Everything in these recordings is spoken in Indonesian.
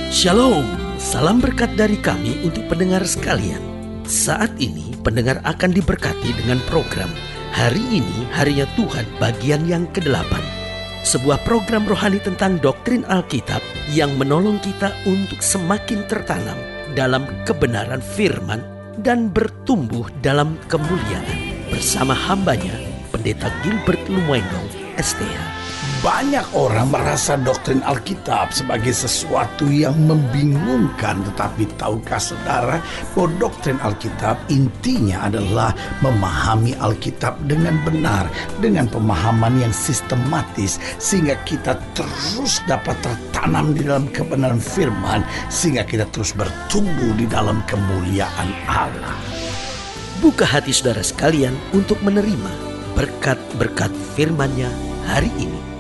Shalom, salam berkat dari kami untuk pendengar sekalian. Saat ini pendengar akan diberkati dengan program Hari Ini Harinya Tuhan bagian yang ke-8. Sebuah program rohani tentang doktrin Alkitab yang menolong kita untuk semakin tertanam dalam kebenaran firman dan bertumbuh dalam kemuliaan. Bersama hambanya, Pendeta Gilbert Lumwendong, STH. Banyak orang merasa doktrin Alkitab sebagai sesuatu yang membingungkan. Tetapi tahukah saudara bahwa doktrin Alkitab intinya adalah memahami Alkitab dengan benar, dengan pemahaman yang sistematis, sehingga kita terus dapat tertanam di dalam kebenaran firman, sehingga kita terus bertumbuh di dalam kemuliaan Allah. Buka hati saudara sekalian untuk menerima berkat-berkat firman-Nya hari ini.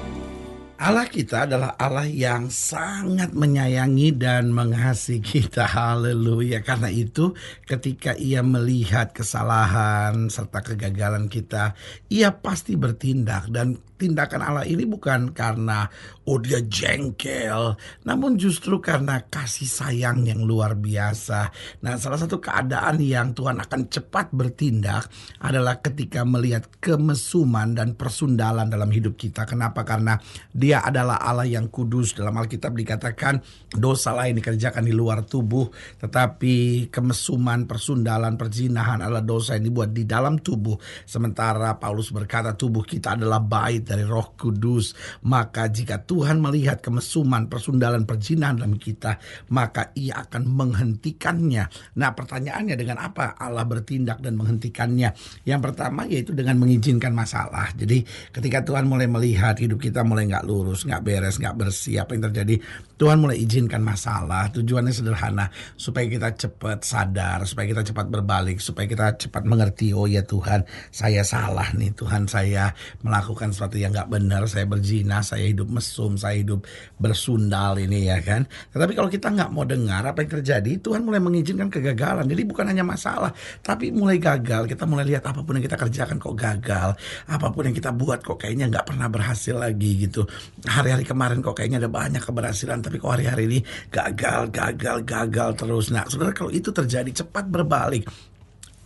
Allah kita adalah Allah yang sangat menyayangi dan mengasihi kita. Haleluya. Karena itu ketika Ia melihat kesalahan serta kegagalan kita, Ia pasti bertindak. Dan tindakan Allah ini bukan karena dia jengkel, namun justru karena kasih sayang yang luar biasa. Nah, salah satu keadaan yang Tuhan akan cepat bertindak adalah ketika melihat kemesuman dan persundalan dalam hidup kita. Kenapa? Karena Dia adalah Allah yang kudus. Dalam Alkitab dikatakan dosa lain dikerjakan di luar tubuh, tetapi kemesuman, persundalan, perzinahan adalah dosa yang dibuat di dalam tubuh. Sementara Paulus berkata tubuh kita adalah bait dari Roh Kudus. Maka jika Tuhan melihat kemesuman, persundalan, perzinahan dalam kita, maka Ia akan menghentikannya. Nah, pertanyaannya dengan apa Allah bertindak dan menghentikannya? Yang pertama yaitu dengan mengizinkan masalah. Jadi ketika Tuhan mulai melihat hidup kita mulai gak lurus, gak beres, gak bersih, apa yang terjadi? Tuhan mulai izinkan masalah. Tujuannya sederhana, supaya kita cepat sadar, supaya kita cepat berbalik, supaya kita cepat mengerti, oh ya Tuhan, saya salah nih Tuhan, saya melakukan sesuatu yang gak benar, saya berzina, saya hidup mesum, saya hidup bersundal ini ya kan. Tetapi kalau kita gak mau dengar apa yang terjadi, Tuhan mulai mengizinkan kegagalan. Jadi bukan hanya masalah, tapi mulai gagal. Kita mulai lihat apapun yang kita kerjakan kok gagal, apapun yang kita buat kok kayaknya gak pernah berhasil lagi gitu. Hari-hari kemarin kok kayaknya ada banyak keberhasilan, tapi kok hari-hari ini gagal terus. Nah, saudara, kalau itu terjadi, cepat berbalik.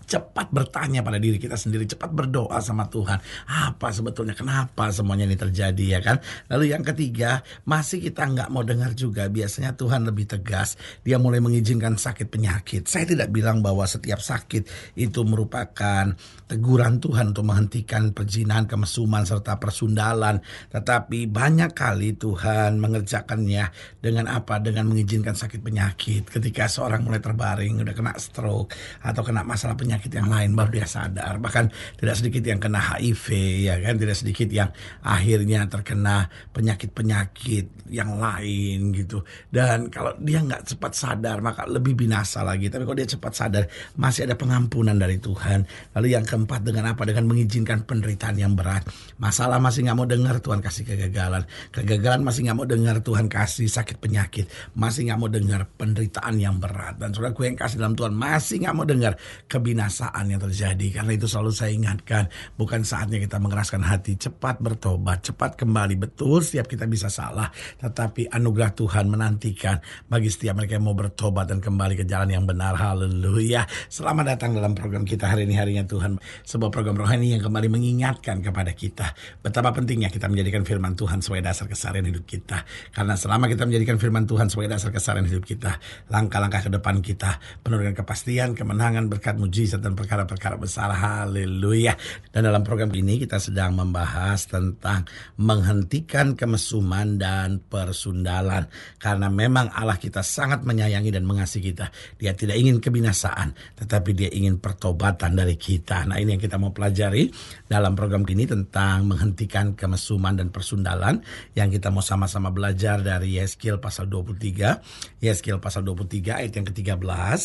Cepat bertanya pada diri kita sendiri, cepat berdoa sama Tuhan. Apa sebetulnya, kenapa semuanya ini terjadi ya kan? Lalu yang ketiga, masih kita nggak mau dengar juga. Biasanya Tuhan lebih tegas, Dia mulai mengizinkan sakit penyakit. Saya tidak bilang bahwa setiap sakit itu merupakan teguran Tuhan untuk menghentikan perzinahan, kemesuman, serta persundalan. Tetapi banyak kali Tuhan mengerjakannya dengan apa? Dengan mengizinkan sakit penyakit. Ketika seorang mulai terbaring, udah kena stroke atau kena masalah penyakit yang lain, baru dia sadar. Bahkan tidak sedikit yang kena HIV ya kan, tidak sedikit yang akhirnya terkena penyakit-penyakit yang lain gitu. Dan kalau dia nggak cepat sadar, maka lebih binasa lagi. Tapi kalau dia cepat sadar, masih ada pengampunan dari Tuhan. Lalu yang keempat, dengan apa? Dengan mengizinkan penderitaan yang berat. Masalah masih nggak mau dengar, Tuhan kasih kegagalan. Kegagalan masih nggak mau dengar, Tuhan kasih sakit penyakit. Masih nggak mau dengar penderitaan yang berat. Dan saudara, gue yang kasih dalam Tuhan masih nggak mau dengar kebinasaan yang terjadi. Karena itu selalu saya ingatkan, bukan saatnya kita mengeraskan hati, cepat bertobat, cepat kembali. Betul, setiap kita bisa salah, tetapi anugerah Tuhan menantikan bagi setiap mereka yang mau bertobat dan kembali ke jalan yang benar. Haleluya. Selamat datang dalam program kita Hari Ini Harinya Tuhan, sebuah program rohani yang kembali mengingatkan kepada kita betapa pentingnya kita menjadikan firman Tuhan sebagai dasar keseharian hidup kita. Karena selama kita menjadikan firman Tuhan sebagai dasar keseharian hidup kita, langkah-langkah ke depan kita penuh dengan kepastian, kemenangan, berkat, mujizat, dan perkara-perkara besar. Haleluya. Dan dalam program ini kita sedang membahas tentang menghentikan kemesuman dan persundalan. Karena memang Allah kita sangat menyayangi dan mengasihi kita. Dia tidak ingin kebinasaan, tetapi Dia ingin pertobatan dari kita. Nah, ini yang kita mau pelajari dalam program ini tentang menghentikan kemesuman dan persundalan, yang kita mau sama-sama belajar dari Yeskiel pasal 23. Yeskiel pasal 23 ayat yang ke-13.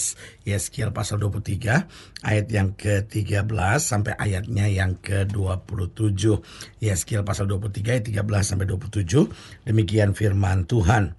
Yeskiel pasal 23 ayat yang ke-13 sampai ayatnya yang ke-27. Yeskiel pasal 23 ayat 13 sampai 27. Demikian firman Tuhan.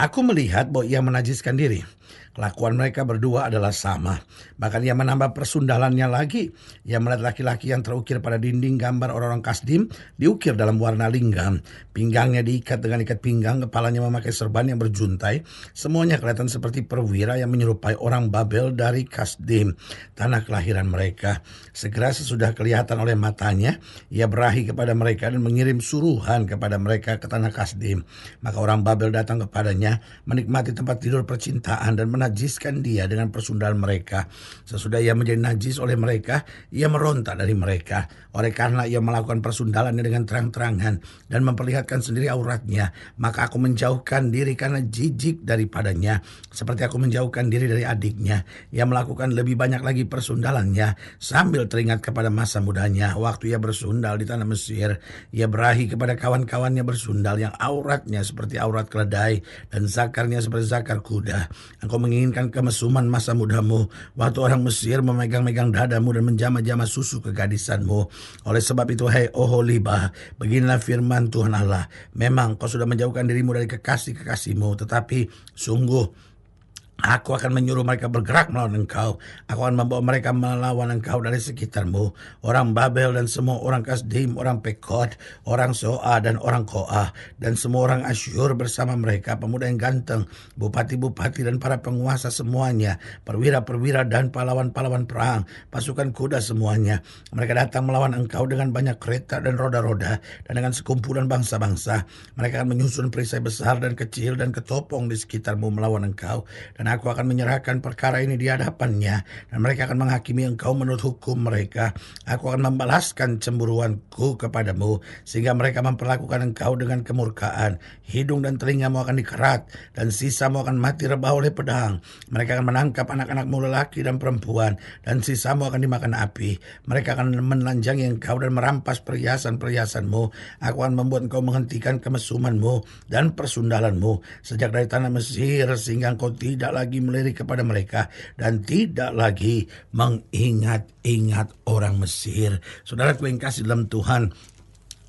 Aku melihat bahwa ia menajiskan diri. Kelakuan mereka berdua adalah sama. Bahkan ia menambah persundalannya lagi. Ia melihat laki-laki yang terukir pada dinding gambar orang-orang Kasdim, diukir dalam warna lingam. Pinggangnya diikat dengan ikat pinggang, kepalanya memakai serban yang berjuntai. Semuanya kelihatan seperti perwira yang menyerupai orang Babel dari Kasdim, tanah kelahiran mereka. Segera sesudah kelihatan oleh matanya, ia berahi kepada mereka dan mengirim suruhan kepada mereka ke tanah Kasdim. Maka orang Babel datang kepadanya, menikmati tempat tidur percintaan dan menajiskan dia dengan persundalan mereka. Sesudah ia menjadi najis oleh mereka, ia meronta dari mereka. Oleh karena ia melakukan persundalannya dengan terang-terangan dan memperlihatkan sendiri auratnya, maka aku menjauhkan diri karena jijik daripadanya, seperti aku menjauhkan diri dari adiknya. Ia melakukan lebih banyak lagi persundalannya sambil teringat kepada masa mudanya, waktu ia bersundal di tanah Mesir. Ia berahi kepada kawan-kawannya bersundal yang auratnya seperti aurat keledai dan zakarnya seperti zakar kuda. Engkau menginginkan kemesuman masa mudamu, waktu orang Mesir memegang-megang dadamu dan menjama-jama susu kegadisanmu. Oleh sebab itu, hai Oholibah, beginilah firman Tuhan Allah, memang kau sudah menjauhkan dirimu dari kekasih-kekasihmu, tetapi sungguh aku akan menyuruh mereka bergerak melawan engkau. Aku akan membawa mereka melawan engkau dari sekitarmu. Orang Babel dan semua orang Kasdim, orang Pekod, orang Soa dan orang Koah, dan semua orang Asyur bersama mereka, pemuda yang ganteng, bupati-bupati dan para penguasa semuanya, perwira-perwira dan pahlawan-pahlawan perang, pasukan kuda semuanya. Mereka datang melawan engkau dengan banyak kereta dan roda-roda, dan dengan sekumpulan bangsa-bangsa. Mereka akan menyusun perisai besar dan kecil dan ketopong di sekitarmu melawan engkau. Dan aku akan menyerahkan perkara ini di hadapannya, dan mereka akan menghakimi engkau menurut hukum mereka. Aku akan membalaskan cemburuanku kepadamu, sehingga mereka memperlakukan engkau dengan kemurkaan. Hidung dan telingamu akan dikerat, dan sisamu akan mati rebah oleh pedang. Mereka akan menangkap anak-anakmu lelaki dan perempuan, dan sisamu akan dimakan api. Mereka akan menelanjangi engkau dan merampas perhiasan-perhiasanmu. Aku akan membuat engkau menghentikan kemesumanmu dan persundalanmu sejak dari tanah Mesir, sehingga engkau tidak lagi melirik kepada mereka dan tidak lagi mengingat-ingat orang Mesir. Saudaraku yang kasih dalam Tuhan,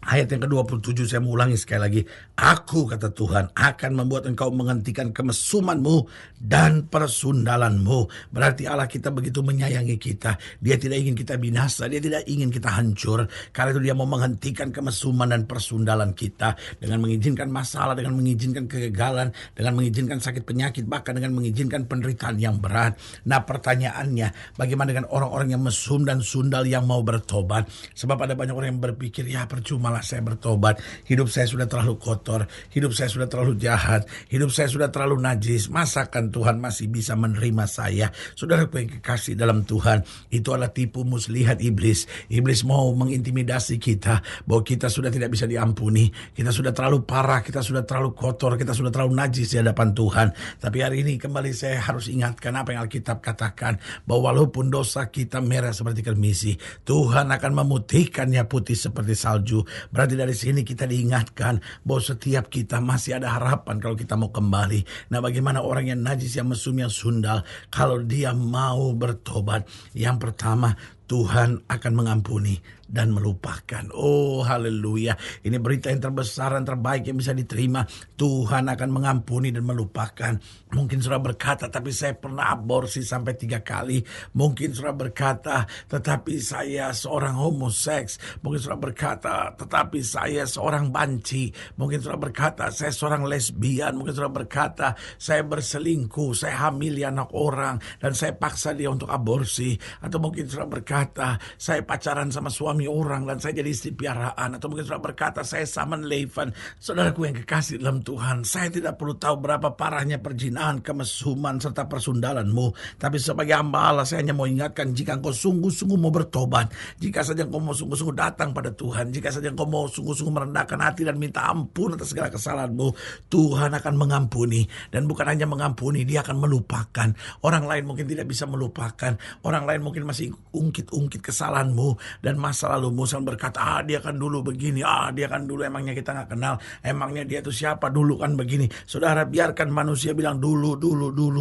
ayat yang ke-27 saya mengulangi sekali lagi. Aku, kata Tuhan, akan membuat engkau menghentikan kemesumanmu dan persundalanmu. Berarti Allah kita begitu menyayangi kita. Dia tidak ingin kita binasa. Dia tidak ingin kita hancur. Karena itu dia mau menghentikan kemesuman dan persundalan kita. Dengan mengizinkan masalah, dengan mengizinkan kegagalan, dengan mengizinkan sakit penyakit, bahkan dengan mengizinkan penderitaan yang berat. Nah, pertanyaannya, bagaimana dengan orang-orang yang mesum dan sundal yang mau bertobat? Sebab ada banyak orang yang berpikir, ya percuma lah saya bertobat. Hidup saya sudah terlalu kotor. Hidup saya sudah terlalu jahat. Hidup saya sudah terlalu najis. Masakan Tuhan masih bisa menerima saya? Saudaraku yang kekasih dalam Tuhan, itu adalah tipu muslihat iblis. Iblis mau mengintimidasi kita bahwa kita sudah tidak bisa diampuni. Kita sudah terlalu parah. Kita sudah terlalu kotor. Kita sudah terlalu najis di hadapan Tuhan. Tapi hari ini kembali saya harus ingatkan apa yang Alkitab katakan, bahwa walaupun dosa kita merah seperti kermisi, Tuhan akan memutihkannya putih seperti salju. Berarti dari sini kita diingatkan bahwa setiap kita masih ada harapan kalau kita mau kembali. Nah, bagaimana orang yang najis, yang mesum, yang sundal, kalau dia mau bertobat? Yang pertama, Tuhan akan mengampuni dan melupakan. Oh, haleluya. Ini berita yang terbesar dan terbaik yang bisa diterima. Tuhan akan mengampuni dan melupakan. Mungkin saudara berkata, tapi saya pernah aborsi sampai 3 kali. Mungkin saudara berkata, tetapi saya seorang homoseks. Mungkin saudara berkata, tetapi saya seorang banci. Mungkin saudara berkata, saya seorang lesbian. Mungkin saudara berkata, saya berselingkuh, saya hamili anak orang, dan saya paksa dia untuk aborsi. Atau mungkin saudara berkata, saya pacaran sama suami orang dan saya jadi istri piaraan. Atau mungkin saudara berkata, saya Saman Levan. Saudaraku yang kekasih dalam Tuhan, saya tidak perlu tahu berapa parahnya perjinaan, kemesuman, serta persundalanmu. Tapi sebagai hamba Allah, saya hanya mau ingatkan, jika engkau sungguh-sungguh mau bertobat, jika saja engkau mau sungguh-sungguh datang pada Tuhan, jika saja engkau mau sungguh-sungguh merendahkan hati dan minta ampun atas segala kesalahanmu, Tuhan akan mengampuni. Dan bukan hanya mengampuni, dia akan melupakan. Orang lain mungkin tidak bisa melupakan. Orang lain mungkin masih ungkit mengungkit-ungkit kesalahanmu dan masa lalumu, sambil berkata, dia kan dulu begini, dia kan dulu, emangnya kita nggak kenal, emangnya dia itu siapa dulu kan begini. Saudara, biarkan manusia bilang dulu,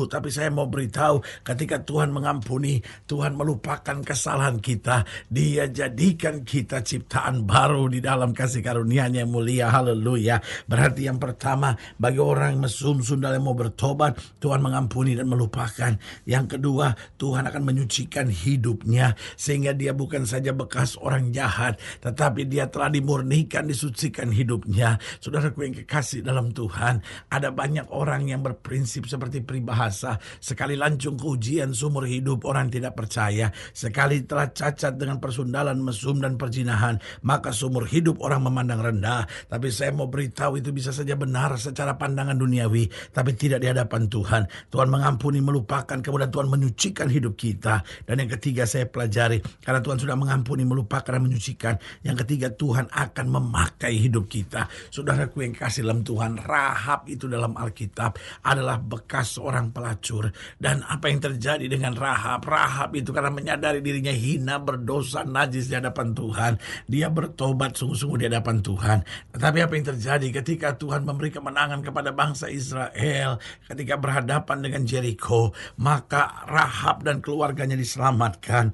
tapi saya mau beritahu, ketika Tuhan mengampuni, Tuhan melupakan kesalahan kita, Dia jadikan kita ciptaan baru di dalam kasih karunia-Nya yang mulia. Haleluya. Berarti yang pertama, bagi orang mesum sundal yang mau bertobat, Tuhan mengampuni dan melupakan. Yang kedua, Tuhan akan menyucikan hidupnya, sehingga dia bukan saja bekas orang jahat, tetapi dia telah dimurnikan, disucikan hidupnya. Saudaraku yang kekasih dalam Tuhan, ada banyak orang yang berprinsip seperti peribahasa, sekali lancung ke ujian seumur hidup orang tidak percaya, sekali telah cacat dengan persundalan, mesum dan perzinahan, maka seumur hidup orang memandang rendah. Tapi saya mau beritahu, itu bisa saja benar secara pandangan duniawi, tapi tidak di hadapan Tuhan. Tuhan mengampuni, melupakan, kemudian Tuhan menyucikan hidup kita. Dan yang ketiga saya pelajari, karena Tuhan sudah mengampuni, melupakan dan menyucikan, yang ketiga Tuhan akan memakai hidup kita. Saudaraku yang kasih dalam Tuhan, Rahab itu dalam Alkitab adalah bekas seorang pelacur. Dan apa yang terjadi dengan Rahab? Rahab itu karena menyadari dirinya hina, berdosa, najis di hadapan Tuhan, dia bertobat sungguh-sungguh di hadapan Tuhan. Tetapi apa yang terjadi ketika Tuhan memberi kemenangan kepada bangsa Israel, ketika berhadapan dengan Jericho, maka Rahab dan keluarganya diselamatkan.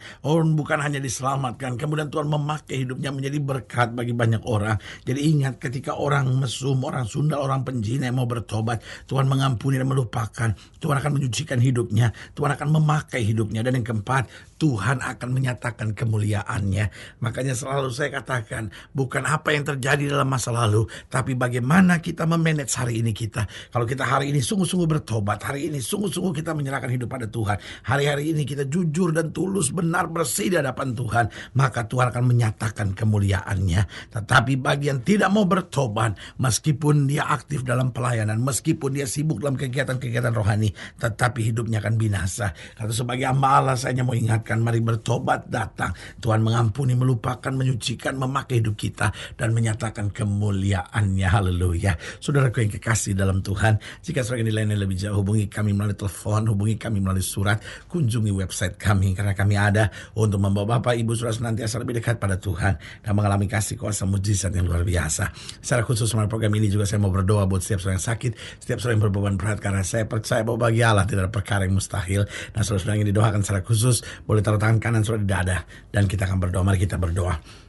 Bukan hanya diselamatkan, kemudian Tuhan memakai hidupnya menjadi berkat bagi banyak orang. Jadi ingat, ketika orang mesum, orang sundal, orang penjina yang mau bertobat, Tuhan mengampuni dan melupakan. Tuhan akan menyucikan hidupnya, Tuhan akan memakai hidupnya. Dan yang keempat, Tuhan akan menyatakan kemuliaan-Nya. Makanya selalu saya katakan, bukan apa yang terjadi dalam masa lalu, tapi bagaimana kita memanage hari ini kita. Kalau kita hari ini sungguh-sungguh bertobat, hari ini sungguh-sungguh kita menyerahkan hidup pada Tuhan, hari-hari ini kita jujur dan tulus, benar, bersih di hadapan Tuhan, maka Tuhan akan menyatakan kemuliaan-Nya. Tetapi bagi yang tidak mau bertobat, meskipun dia aktif dalam pelayanan, meskipun dia sibuk dalam kegiatan-kegiatan rohani, tetapi hidupnya akan binasa. Karena sebagai hamba Allah, saya hanya mau ingatkan, mari bertobat, datang. Tuhan mengampuni, melupakan, menyucikan, memakai hidup kita, dan menyatakan kemuliaan-Nya. Haleluya. Saudaraku yang kekasih dalam Tuhan, jika saudara nilainya lebih jauh, hubungi kami melalui telepon, hubungi kami melalui surat, kunjungi website kami, karena kami ada untuk membawa Bapak Ibu Saudara senantiasa lebih dekat pada Tuhan dan mengalami kasih kuasa mujizat yang luar biasa. Secara khusus melalui program ini juga saya mau berdoa buat setiap saudara yang sakit, setiap saudara yang berbeban berat, karena saya percaya bahwa bagi Allah tidak ada perkara yang mustahil. Nah, saudara-saudara yang didoakan secara khusus, boleh taruh tangan kanan saudara di dada, dan kita akan berdoa. Mari kita berdoa.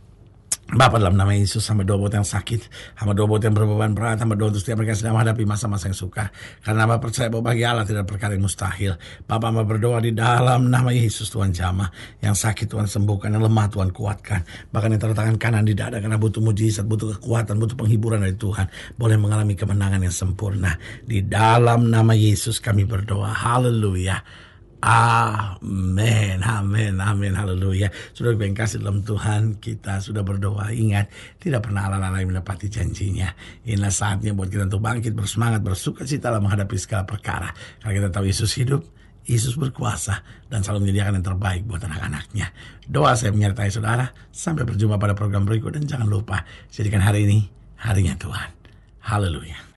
Bapa, dalam nama Yesus, hamba doa buat yang sakit, hamba doa buat yang berbeban berat, hamba doa untuk setiap mereka yang sedang menghadapi masa-masa yang sukar, karena hamba percaya bahwa bagi Allah tidak ada perkara yang mustahil. Bapa, hamba berdoa di dalam nama Yesus, Tuhan jamah, yang sakit Tuhan sembuhkan, yang lemah Tuhan kuatkan, bahkan yang taruh tangan kanan di dada karena butuh mujizat, butuh kekuatan, butuh penghiburan dari Tuhan, boleh mengalami kemenangan yang sempurna. Di dalam nama Yesus kami berdoa. Haleluya. Amin, amin, amin, haleluya. Sudah yang kasih dalam Tuhan, kita sudah berdoa. Ingat, tidak pernah Allah lalai menepati janjinya. Inilah saatnya buat kita untuk bangkit, bersemangat, bersukacita dalam menghadapi segala perkara. Karena kita tahu Yesus hidup, Yesus berkuasa, dan selalu menyediakan yang terbaik buat anak-anaknya. Doa saya menyertai saudara. Sampai berjumpa pada program berikut, dan jangan lupa, jadikan hari ini harinya Tuhan. Haleluya.